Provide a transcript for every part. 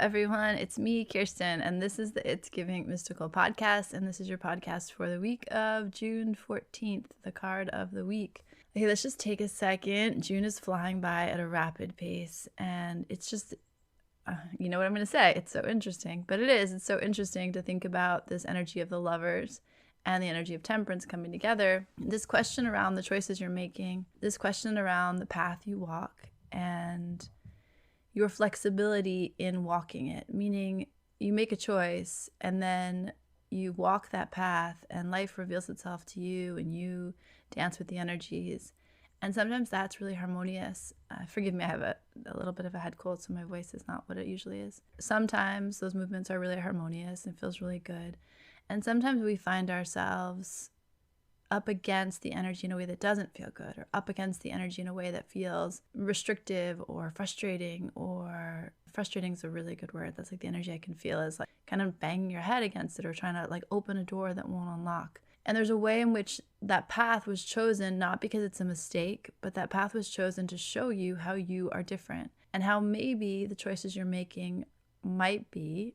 everyone. It's me, Kirsten, and this is the It's Giving Mystical podcast, and this is your podcast for the week of June 14th, the card of the week. Okay, let's just take a second. June is flying by at a rapid pace, and it's just, you know what I'm going to say. It's so interesting, but it is. It's so interesting to think about this energy of the Lovers and the energy of Temperance coming together. This question around the choices you're making, this question around the path you walk, and your flexibility in walking it, meaning you make a choice and then you walk that path and life reveals itself to you and you dance with the energies. And sometimes that's really harmonious. Forgive me, I have a little bit of a head cold, so my voice is not what it usually is. Sometimes those movements are really harmonious and it feels really good. And sometimes we find ourselves up against the energy in a way that doesn't feel good, or up against the energy in a way that feels restrictive or frustrating, or frustrating is a really good word. That's like the energy I can feel is like kind of banging your head against it or trying to like open a door that won't unlock. And there's a way in which that path was chosen, not because it's a mistake, but that path was chosen to show you how you are different and how maybe the choices you're making might be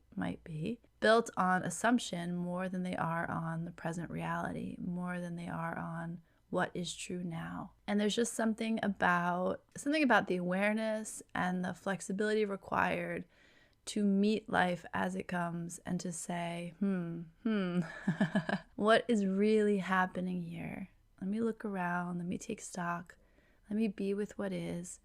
built on assumption more than they are on the present reality, more than they are on what is true now. And there's just something about the awareness and the flexibility required to meet life as it comes and to say, what is really happening here? Let me look around, let me take stock, let me be with what is,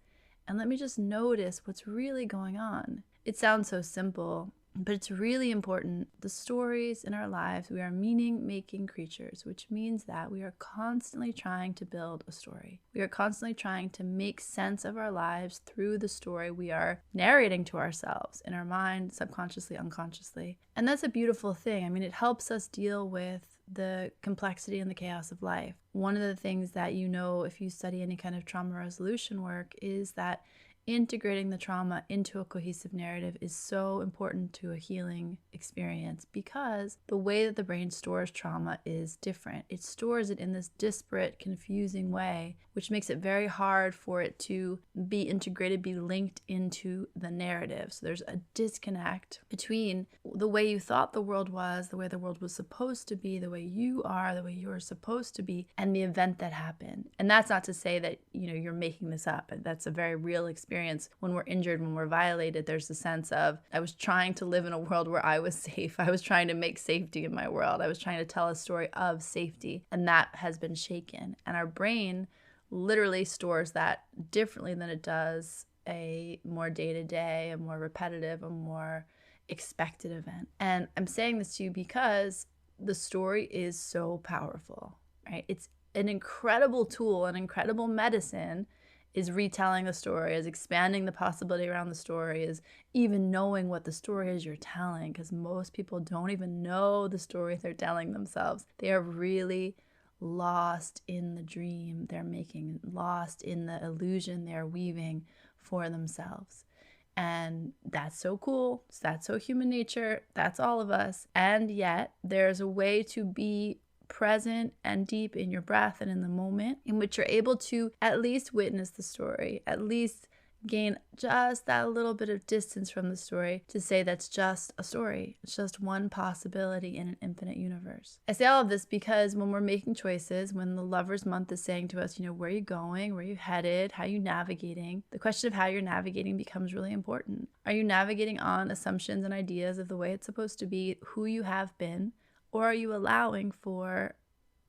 and let me just notice what's really going on. It sounds so simple, but it's really important. The stories in our lives, we are meaning-making creatures, which means that we are constantly trying to build a story. We are constantly trying to make sense of our lives through the story we are narrating to ourselves in our mind, subconsciously, unconsciously. And that's a beautiful thing. I mean, it helps us deal with the complexity and the chaos of life. One of the things that you know if you study any kind of trauma resolution work is that integrating the trauma into a cohesive narrative is so important to a healing experience, because the way that the brain stores trauma is different. It stores it in this disparate, confusing way, which makes it very hard for it to be integrated, be linked into the narrative. So there's a disconnect between the way you thought the world was, the way the world was supposed to be, the way you are, the way you're supposed to be, and the event that happened. And that's not to say that, you're making this up. That's a very real experience. When we're injured, when we're violated, there's a sense of, I was trying to live in a world where I was safe. I was trying to make safety in my world. I was trying to tell a story of safety, and that has been shaken. And our brain literally stores that differently than it does a more day-to-day, a more repetitive, a more expected event. And I'm saying this to you because the story is so powerful, right? It's an incredible tool, an incredible medicine, is retelling the story, is expanding the possibility around the story, is even knowing what the story is you're telling, because most people don't even know the story they're telling themselves. They are really lost in the dream they're making, lost in the illusion they're weaving for themselves. And that's so cool. That's so human nature. That's all of us. And yet there's a way to be present and deep in your breath and in the moment in which you're able to at least witness the story, at least gain just that little bit of distance from the story to say that's just a story. It's just one possibility in an infinite universe. I say all of this because when we're making choices, when the Lovers Month is saying to us, where are you going? Where are you headed? How are you navigating? The question of how you're navigating becomes really important. Are you navigating on assumptions and ideas of the way it's supposed to be, who you have been? Or are you allowing for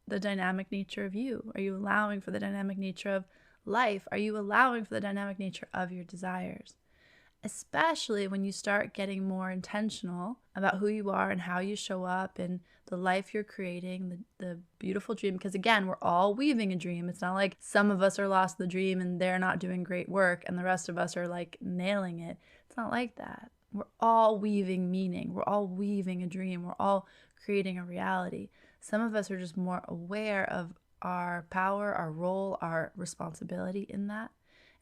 the dynamic nature of you? Are you allowing for the dynamic nature of life? Are you allowing for the dynamic nature of your desires? Especially when you start getting more intentional about who you are and how you show up and the life you're creating, the beautiful dream. Because again, we're all weaving a dream. It's not like some of us are lost in the dream and they're not doing great work and the rest of us are like nailing it. It's not like that. We're all weaving meaning. We're all weaving a dream. We're all creating a reality. Some of us are just more aware of our power, our role, our responsibility in that.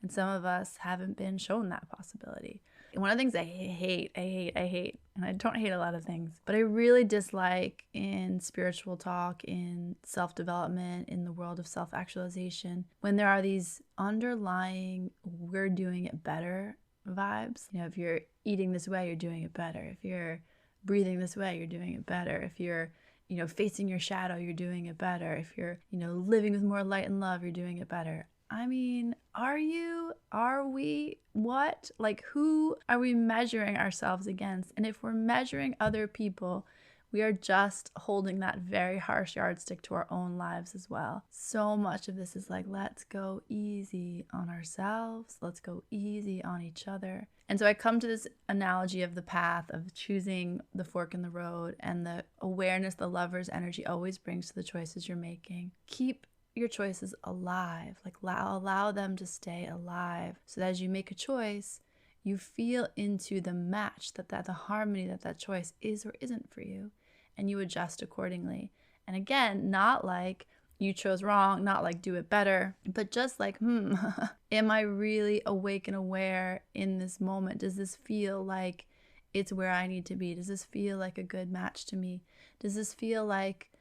And some of us haven't been shown that possibility. And one of the things I hate, and I don't hate a lot of things, but I really dislike in spiritual talk, in self-development, in the world of self-actualization, when there are these underlying, we're doing it better vibes. You know, if you're eating this way, you're doing it better. If you're breathing this way, you're doing it better. If you're, you know, facing your shadow, you're doing it better. If you're, you know, living with more light and love, you're doing it better. I mean, are you? Are we? What? Like, who are we measuring ourselves against? And if we're measuring other people, we are just holding that very harsh yardstick to our own lives as well. So much of this is like, let's go easy on ourselves. Let's go easy on each other. And so I come to this analogy of the path, of choosing the fork in the road, and the awareness the lover's energy always brings to the choices you're making. Keep your choices alive, like allow them to stay alive, so that as you make a choice, you feel into the match, the harmony that choice is or isn't for you, and you adjust accordingly. And again, not like you chose wrong, not like do it better, but just like, am I really awake and aware in this moment? Does this feel like it's where I need to be? Does this feel like a good match to me? Does this feel like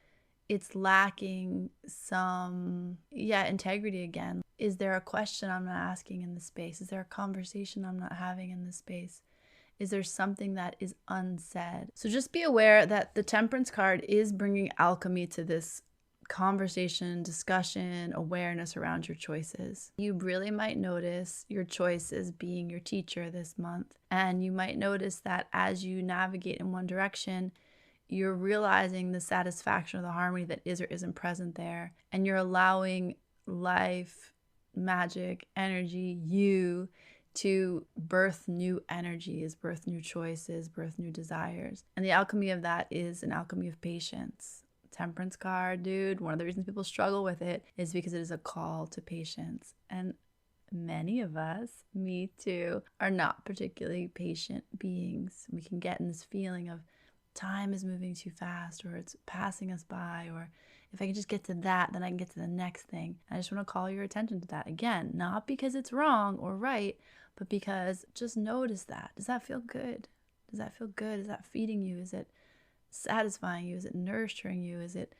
it's lacking some, integrity again? Is there a question I'm not asking in this space? Is there a conversation I'm not having in this space? Is there something that is unsaid? So just be aware that the Temperance card is bringing alchemy to this conversation, discussion, awareness around your choices. You really might notice your choices being your teacher this month. And you might notice that as you navigate in one direction, you're realizing the satisfaction or the harmony that is or isn't present there. And you're allowing life, magic, energy, you to birth new energies, birth new choices, birth new desires. And the alchemy of that is an alchemy of patience. Temperance card, dude, one of the reasons people struggle with it is because it is a call to patience. And many of us, me too, are not particularly patient beings. We can get in this feeling of time is moving too fast, or it's passing us by, or if I can just get to that, then I can get to the next thing. I just want to call your attention to that. Again, not because it's wrong or right, but because just notice that. Does that feel good? Does that feel good? Is that feeding you? Is it satisfying you? Is it nurturing you? Is it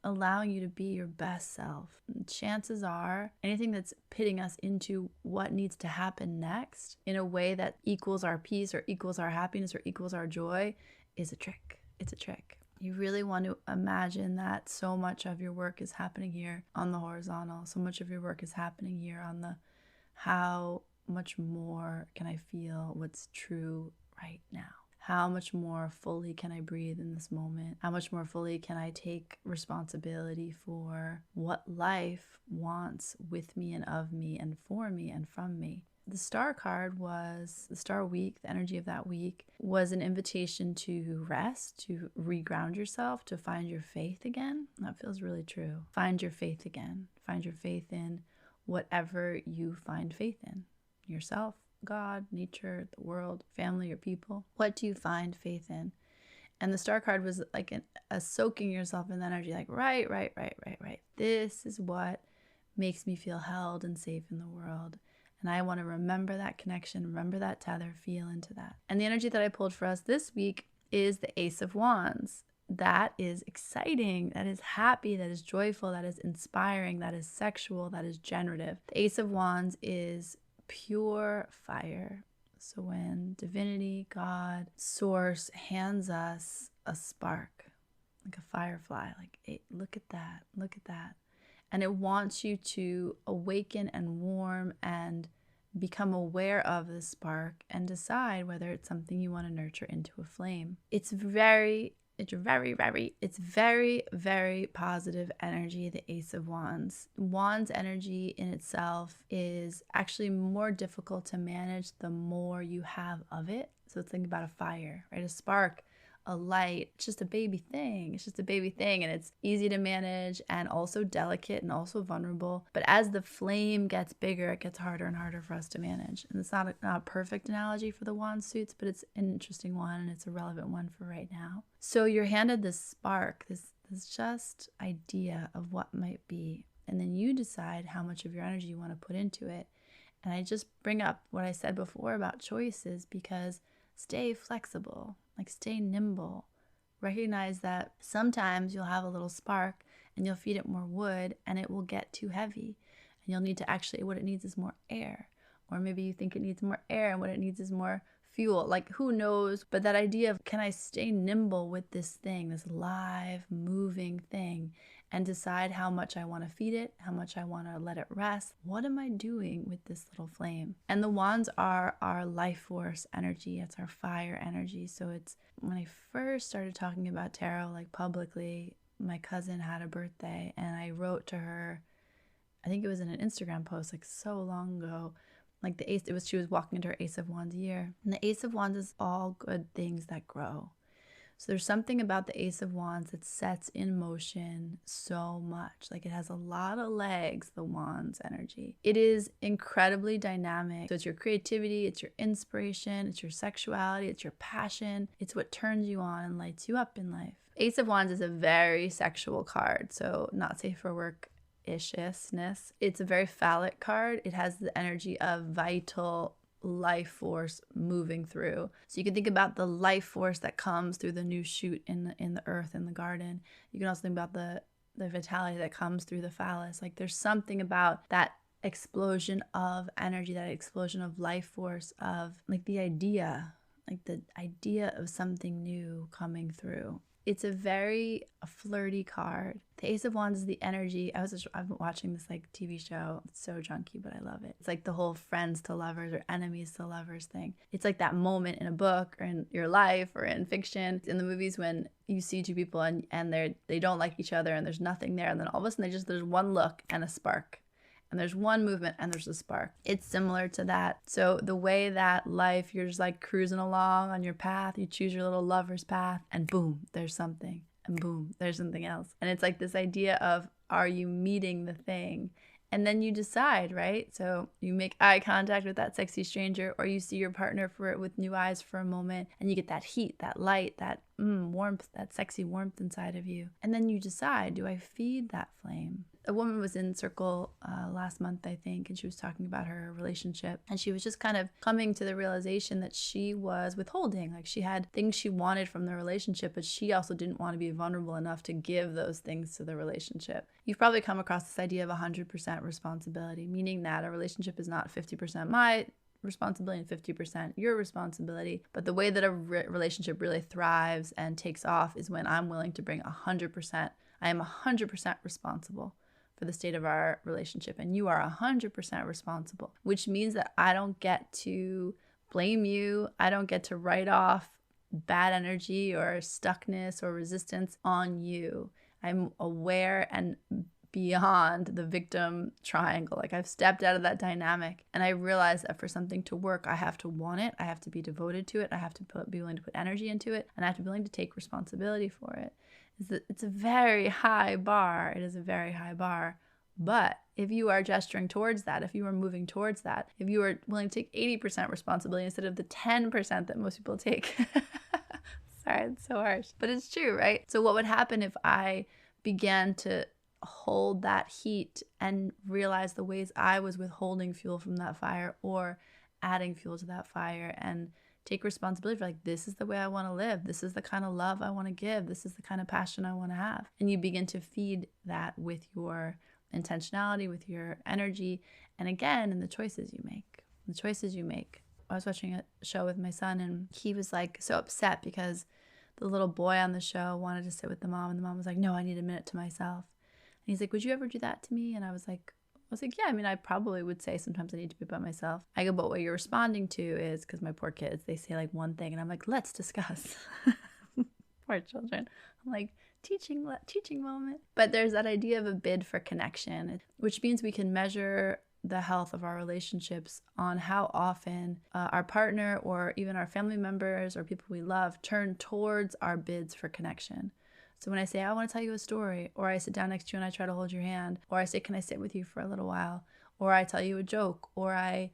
allowing you to be your best self? And chances are anything that's pitting us into what needs to happen next in a way that equals our peace or equals our happiness or equals our joy is a trick. It's a trick. You really want to imagine that so much of your work is happening here on the horizontal. So much of your work is happening here on the how much more can I feel what's true right now? How much more fully can I breathe in this moment? How much more fully can I take responsibility for what life wants with me and of me and for me and from me? The star card was the star week. The energy of that week was an invitation to rest, to reground yourself, to find your faith again. That feels really true. Find your faith again. Find your faith in whatever you find faith in. Yourself, God, nature, the world, family, or people. What do you find faith in? And the star card was like a soaking yourself in the energy, like, right. This is what makes me feel held and safe in the world. And I want to remember that connection, remember that tether, feel into that. And the energy that I pulled for us this week is the Ace of Wands. That is exciting, that is happy, that is joyful, that is inspiring, that is sexual, that is generative. The Ace of Wands is pure fire. So when divinity, God, source hands us a spark, like a firefly, like, hey, look at that. And it wants you to awaken and warm and become aware of the spark and decide whether it's something you want to nurture into a flame. It's very, very positive energy, the Ace of Wands. Wands energy in itself is actually more difficult to manage the more you have of it. So think about a fire, right? A spark, a light, it's just a baby thing. And it's easy to manage and also delicate and also vulnerable. But as the flame gets bigger, it gets harder and harder for us to manage. And it's not a perfect analogy for the wand suits, but it's an interesting one and it's a relevant one for right now. So you're handed this spark, this just idea of what might be. And then you decide how much of your energy you want to put into it. And I just bring up what I said before about choices because stay flexible. Like stay nimble. Recognize that sometimes you'll have a little spark and you'll feed it more wood and it will get too heavy. And you'll need to what it needs is more air. Or maybe you think it needs more air and what it needs is more fuel. Like, who knows? But that idea of, can I stay nimble with this thing, this live, moving thing, and decide how much I want to feed it, how much I want to let it rest? What am I doing with this little flame? And the wands are our life force energy. It's our fire energy. So it's, when I first started talking about tarot, like publicly, my cousin had a birthday and I wrote to her, I think it was in an Instagram post like so long ago, like the ace, she was walking into her Ace of Wands year. And the Ace of Wands is all good things that grow. So there's something about the Ace of Wands that sets in motion so much. Like, it has a lot of legs, the Wands energy. It is incredibly dynamic. So it's your creativity, it's your inspiration, it's your sexuality, it's your passion. It's what turns you on and lights you up in life. Ace of Wands is a very sexual card, so not safe for work ishness. It's a very phallic card. It has the energy of vital life force moving through. So you can think about the life force that comes through the new shoot in the earth, in the garden. You can also think about the vitality that comes through the phallus. Like, there's something about that explosion of energy, that explosion of life force, of like the idea of something new coming through. It's a very flirty card. The Ace of Wands is the energy. I've been watching this like TV show. It's so junky, but I love it. It's like the whole friends to lovers or enemies to lovers thing. It's like that moment in a book or in your life or in fiction, in the movies, when you see two people and they don't like each other and there's nothing there, and then all of a sudden there's one look and a spark. And there's one movement and there's a spark. It's similar to that. So the way that life, you're just like cruising along on your path, you choose your little lover's path, and boom, there's something. And boom, there's something else. And it's like this idea of, are you meeting the thing? And then you decide, right? So you make eye contact with that sexy stranger, or you see your partner with new eyes for a moment, and you get that heat, that light, that warmth, that sexy warmth inside of you. And then you decide, do I feed that flame? A woman was in Circle last month, I think, and she was talking about her relationship. And she was just kind of coming to the realization that she was withholding. Like, she had things she wanted from the relationship, but she also didn't want to be vulnerable enough to give those things to the relationship. You've probably come across this idea of 100% responsibility, meaning that a relationship is not 50% my responsibility and 50% your responsibility. But the way that a relationship really thrives and takes off is when I'm willing to bring 100%. I am 100% responsible for the state of our relationship, and you are 100% responsible, which means that I don't get to blame you. I don't get to write off bad energy or stuckness or resistance on you. I'm aware and beyond the victim triangle. Like, I've stepped out of that dynamic, and I realize that for something to work, I have to want it. I have to be devoted to it. I have to be willing to put energy into it, and I have to be willing to take responsibility for it. It's a very high bar. It is a very high bar. But if you are gesturing towards that, if you are moving towards that, if you are willing to take 80% responsibility instead of the 10% that most people take. Sorry, it's so harsh. But it's true, right? So what would happen if I began to hold that heat and realize the ways I was withholding fuel from that fire or adding fuel to that fire, and take responsibility for, like, this is the way I want to live. This is the kind of love I want to give. This is the kind of passion I want to have. And you begin to feed that with your intentionality, with your energy, and again, in the choices you make. The choices you make. I was watching a show with my son, and he was like so upset because the little boy on the show wanted to sit with the mom, and the mom was like, no, I need a minute to myself. And he's like, would you ever do that to me? And I was like, yeah, I mean, I probably would say sometimes I need to be by myself. I go, but what you're responding to is, because my poor kids, they say like one thing, and I'm like, let's discuss. Poor children. I'm like, teaching moment. But there's that idea of a bid for connection, which means we can measure the health of our relationships on how often our partner or even our family members or people we love turn towards our bids for connection. So when I say, I want to tell you a story, or I sit down next to you and I try to hold your hand, or I say, can I sit with you for a little while, or I tell you a joke, or I,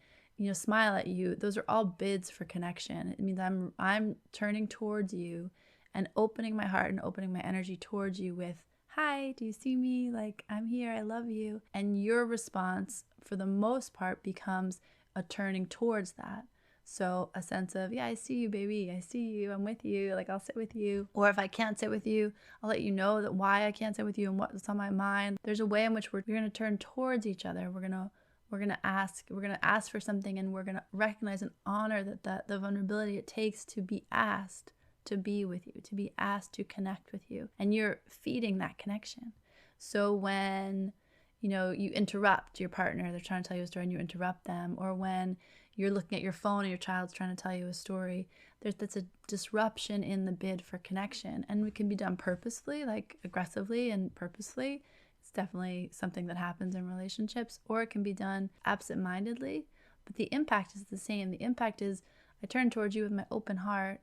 smile at you, those are all bids for connection. It means I'm turning towards you and opening my heart and opening my energy towards you with, hi, do you see me? Like, I'm here, I love you. And your response, for the most part, becomes a turning towards that. So a sense of, yeah, I see you, baby. I see you. I'm with you. Like, I'll sit with you. Or if I can't sit with you, I'll let you know that why I can't sit with you and what's on my mind. There's a way in which we're going to turn towards each other. We're going to We're going to ask for something, and we're going to recognize and honor that the vulnerability it takes to be asked to be with you, to be asked to connect with you. And you're feeding that connection. So when, you interrupt your partner, they're trying to tell you a story and you interrupt them, or when you're looking at your phone and your child's trying to tell you a story, that's a disruption in the bid for connection. And it can be done purposefully, like aggressively and purposefully. It's definitely something that happens in relationships, or it can be done absent-mindedly, but the impact is the same. The impact is I turn towards you with my open heart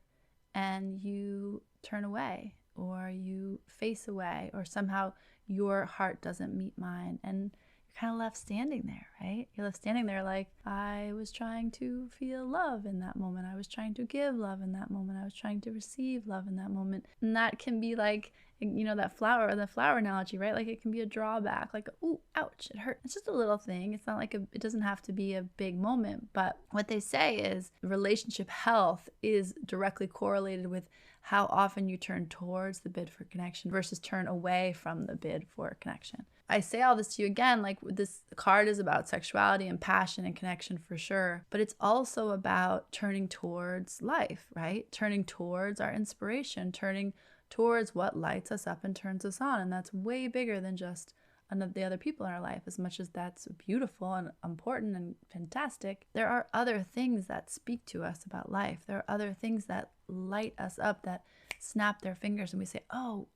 and you turn away, or you face away, or somehow your heart doesn't meet mine, and you're kind of left standing there, right? You're left standing there like, I was trying to feel love in that moment. I was trying to give love in that moment. I was trying to receive love in that moment. And that can be like, the flower analogy, right? Like it can be a drawback, like, ooh, ouch, it hurt. It's just a little thing. It's not like it doesn't have to be a big moment. But what they say is relationship health is directly correlated with how often you turn towards the bid for connection versus turn away from the bid for connection. I say all this to you again, like this card is about sexuality and passion and connection for sure, but it's also about turning towards life, right? Turning towards our inspiration, turning towards what lights us up and turns us on. And that's way bigger than just the other people in our life. As much as that's beautiful and important and fantastic, there are other things that speak to us about life. There are other things that light us up, that snap their fingers and we say, oh,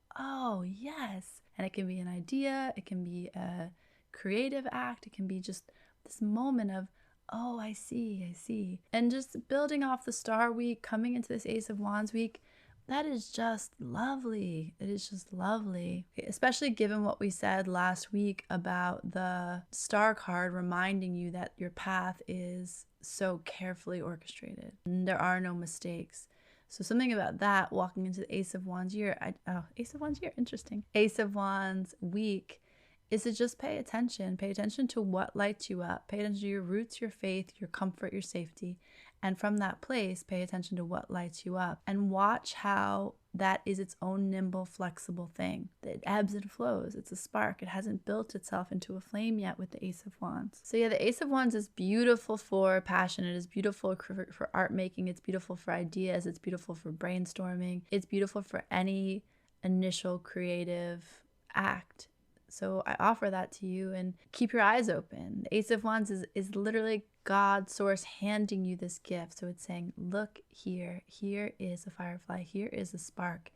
yes. And it can be an idea, it can be a creative act, it can be just this moment of, oh, I see. And just building off the Star Week, coming into this Ace of Wands week, that is just lovely. It is just lovely, especially given what we said last week about the Star card reminding you that your path is so carefully orchestrated and there are no mistakes. So something about that, walking into the Ace of Wands year, interesting. Ace of Wands week is to just pay attention to what lights you up, pay attention to your roots, your faith, your comfort, your safety. And from that place, pay attention to what lights you up and watch how that is its own nimble, flexible thing. It ebbs and flows. It's a spark. It hasn't built itself into a flame yet with the Ace of Wands. So yeah, the Ace of Wands is beautiful for passion. It is beautiful for art making. It's beautiful for ideas. It's beautiful for brainstorming. It's beautiful for any initial creative act. So I offer that to you, and keep your eyes open. The Ace of Wands is literally God, source, handing you this gift. So it's saying, look here. Here is a firefly. Here is a spark.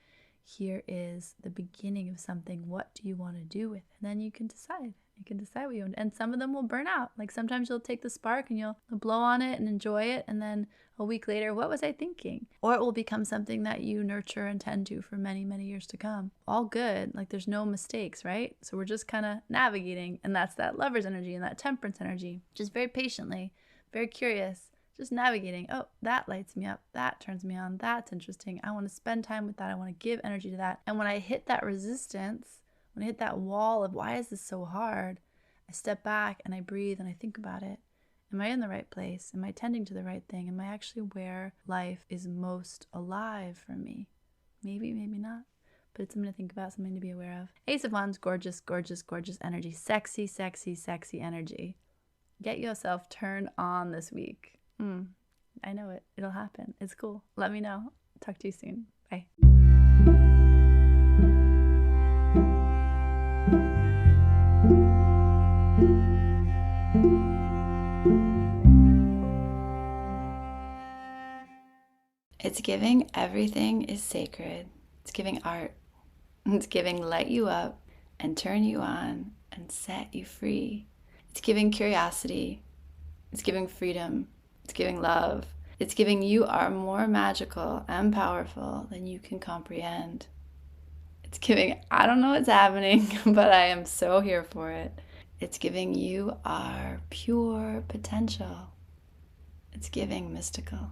Here is the beginning of something. What do you want to do with it? And then you can decide. You can decide what you want. And some of them will burn out. Like sometimes you'll take the spark and you'll blow on it and enjoy it. And then a week later, what was I thinking? Or it will become something that you nurture and tend to for many, many years to come. All good. Like there's no mistakes, right? So we're just kind of navigating. And that's that Lover's energy and that Temperance energy. Just very patiently, very curious, just navigating. Oh, that lights me up. That turns me on. That's interesting. I want to spend time with that. I want to give energy to that. And when I hit that resistance, when I hit that wall of why is this so hard, I step back and I breathe and I think about it. Am I in the right place? Am I tending to the right thing? Am I actually where life is most alive for me? Maybe, maybe not. But it's something to think about, something to be aware of. Ace of Wands, gorgeous, gorgeous, gorgeous energy. Sexy, sexy, sexy energy. Get yourself turned on this week. I know it. It'll happen. It's cool. Let me know. Talk to you soon. Bye. It's giving everything is sacred. It's giving art. It's giving light you up and turn you on and set you free. It's giving curiosity. It's giving freedom. It's giving love. It's giving you are more magical and powerful than you can comprehend. It's giving, I don't know what's happening, but I am so here for it. It's giving you are pure potential. It's giving mystical.